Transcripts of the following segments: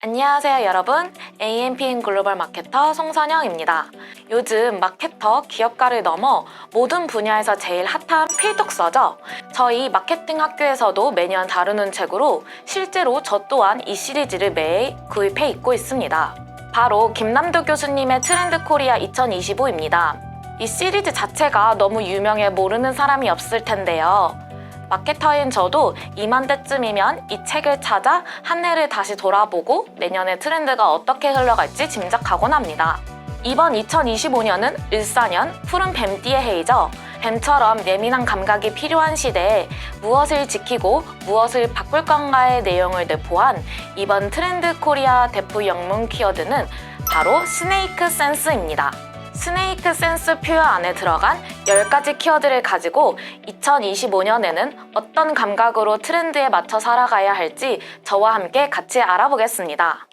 안녕하세요 여러분, AMPN 글로벌 마케터 송선영입니다. 요즘 마케터, 기업가를 넘어 모든 분야에서 제일 핫한 필독서죠. 저희 마케팅 학교에서도 매년 다루는 책으로 실제로 저 또한 이 시리즈를 매일 구입해 읽고 있습니다. 바로 김남도 교수님의 트렌드 코리아 2025입니다. 이 시리즈 자체가 너무 유명해 모르는 사람이 없을 텐데요. 마케터인 저도 이맘때쯤이면 이 책을 찾아 한 해를 다시 돌아보고 내년의 트렌드가 어떻게 흘러갈지 짐작하곤 합니다. 이번 2025년은 을사년, 푸른 뱀띠의 해이죠. 뱀처럼 예민한 감각이 필요한 시대에 무엇을 지키고 무엇을 바꿀 건가의 내용을 내포한 이번 트렌드 코리아 대표 영문 키워드는 바로 스네이크 센스입니다. 스네이크 센스 표현 안에 들어간 10가지 키워드를 가지고 2025년에는 어떤 감각으로 트렌드에 맞춰 살아가야 할지 저와 함께 같이 알아보겠습니다.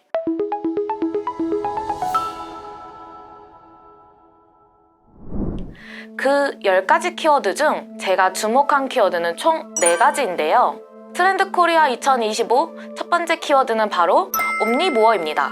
그 10가지 키워드 중 제가 주목한 키워드는 총 4가지인데요. 트렌드 코리아 2025 첫 번째 키워드는 바로 옴니부어입니다.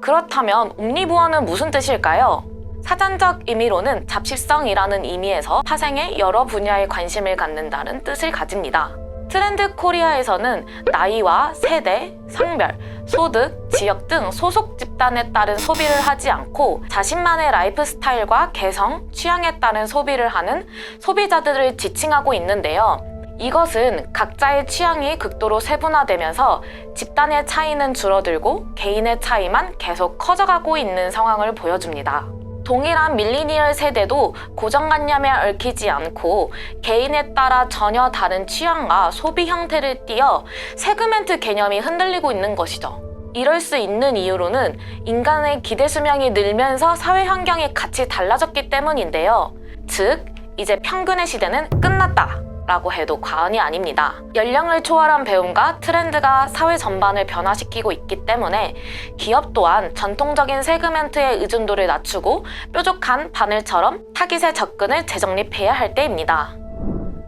그렇다면 옴니부어는 무슨 뜻일까요? 사전적 의미로는 잡식성이라는 의미에서 파생의 여러 분야에 관심을 갖는다는 뜻을 가집니다. 트렌드 코리아에서는 나이와 세대, 성별, 소득, 지역 등 소속 집단에 따른 소비를 하지 않고 자신만의 라이프 스타일과 개성, 취향에 따른 소비를 하는 소비자들을 지칭하고 있는데요. 이것은 각자의 취향이 극도로 세분화되면서 집단의 차이는 줄어들고 개인의 차이만 계속 커져가고 있는 상황을 보여줍니다. 동일한 밀리니얼 세대도 고정관념에 얽히지 않고 개인에 따라 전혀 다른 취향과 소비 형태를 띠어 세그멘트 개념이 흔들리고 있는 것이죠. 이럴 수 있는 이유로는 인간의 기대 수명이 늘면서 사회 환경이 같이 달라졌기 때문인데요. 즉, 이제 평균의 시대는 끝났다 라고 해도 과언이 아닙니다. 연령을 초월한 배움과 트렌드가 사회 전반을 변화시키고 있기 때문에 기업 또한 전통적인 세그멘트의 의존도를 낮추고 뾰족한 바늘처럼 타깃에 접근을 재정립해야 할 때입니다.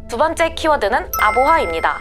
두 번째 키워드는 아보하입니다.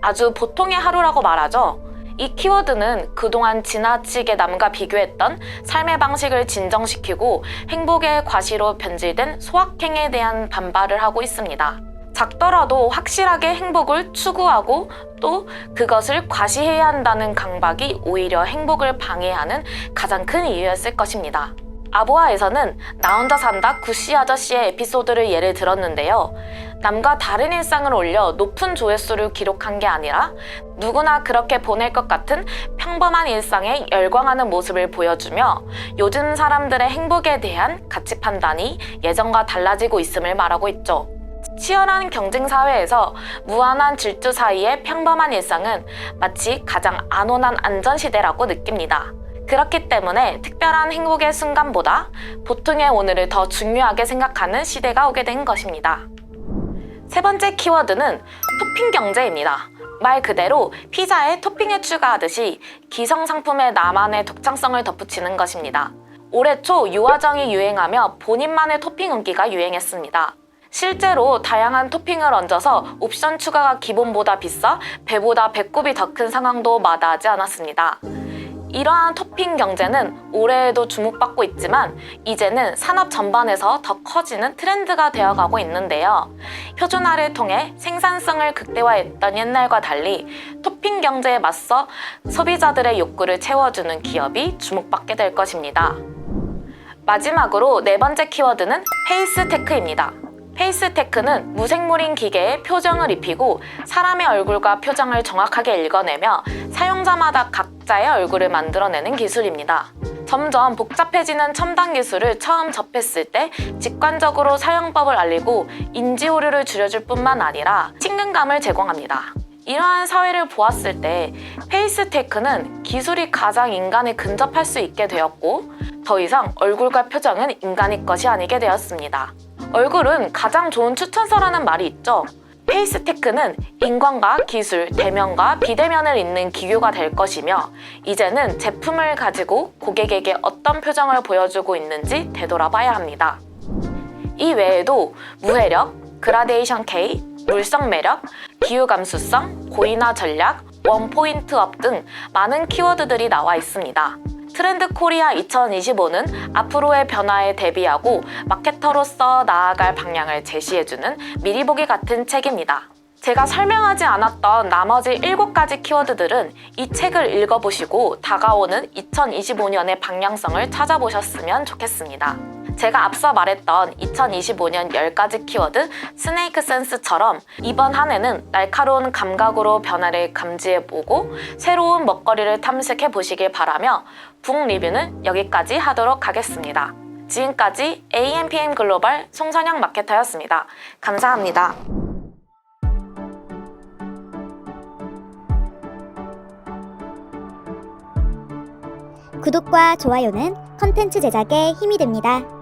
아주 보통의 하루라고 말하죠. 이 키워드는 그동안 지나치게 남과 비교했던 삶의 방식을 진정시키고 행복의 과시로 변질된 소확행에 대한 반발을 하고 있습니다. 작더라도 확실하게 행복을 추구하고 또 그것을 과시해야 한다는 강박이 오히려 행복을 방해하는 가장 큰 이유였을 것입니다. 아보아에서는 나 혼자 산다 구씨 아저씨의 에피소드를 예를 들었는데요. 남과 다른 일상을 올려 높은 조회수를 기록한 게 아니라 누구나 그렇게 보낼 것 같은 평범한 일상에 열광하는 모습을 보여주며 요즘 사람들의 행복에 대한 가치 판단이 예전과 달라지고 있음을 말하고 있죠. 치열한 경쟁 사회에서 무한한 질주 사이의 평범한 일상은 마치 가장 안온한 안전시대라고 느낍니다. 그렇기 때문에 특별한 행복의 순간보다 보통의 오늘을 더 중요하게 생각하는 시대가 오게 된 것입니다. 세 번째 키워드는 토핑 경제입니다. 말 그대로 피자에 토핑을 추가하듯이 기성 상품에 나만의 독창성을 덧붙이는 것입니다. 올해 초 유화정이 유행하며 본인만의 토핑 얹기가 유행했습니다. 실제로 다양한 토핑을 얹어서 옵션 추가가 기본보다 비싸 배보다 배꼽이 더 큰 상황도 마다하지 않았습니다. 이러한 토핑 경제는 올해에도 주목받고 있지만 이제는 산업 전반에서 더 커지는 트렌드가 되어가고 있는데요. 표준화를 통해 생산성을 극대화했던 옛날과 달리 토핑 경제에 맞서 소비자들의 욕구를 채워주는 기업이 주목받게 될 것입니다. 마지막으로 네 번째 키워드는 페이스테크입니다. 페이스테크는 무생물인 기계에 표정을 입히고 사람의 얼굴과 표정을 정확하게 읽어내며 사용자마다 각자의 얼굴을 만들어내는 기술입니다. 점점 복잡해지는 첨단 기술을 처음 접했을 때 직관적으로 사용법을 알리고 인지 오류를 줄여줄 뿐만 아니라 친근감을 제공합니다. 이러한 사회를 보았을 때 페이스테크는 기술이 가장 인간에 근접할 수 있게 되었고 더 이상 얼굴과 표정은 인간의 것이 아니게 되었습니다. 얼굴은 가장 좋은 추천서라는 말이 있죠. 페이스테크는 인권과 기술, 대면과 비대면을 잇는 기교가 될 것이며 이제는 제품을 가지고 고객에게 어떤 표정을 보여주고 있는지 되돌아봐야 합니다. 이 외에도 무해력, 그라데이션 K, 물성 매력, 기후 감수성, 고인화 전략, 원포인트업 등 많은 키워드들이 나와 있습니다. 트렌드 코리아 2025는 앞으로의 변화에 대비하고 마케터로서 나아갈 방향을 제시해주는 미리 보기 같은 책입니다. 제가 설명하지 않았던 나머지 7가지 키워드들은 이 책을 읽어보시고 다가오는 2025년의 방향성을 찾아보셨으면 좋겠습니다. 제가 앞서 말했던 2025년 10가지 키워드 스네이크 센스처럼 이번 한 해는 날카로운 감각으로 변화를 감지해보고 새로운 먹거리를 탐색해보시길 바라며 북 리뷰는 여기까지 하도록 하겠습니다. 지금까지 AMPM 글로벌 송선영 마케터였습니다. 감사합니다. 구독과 좋아요는 컨텐츠 제작에 힘이 됩니다.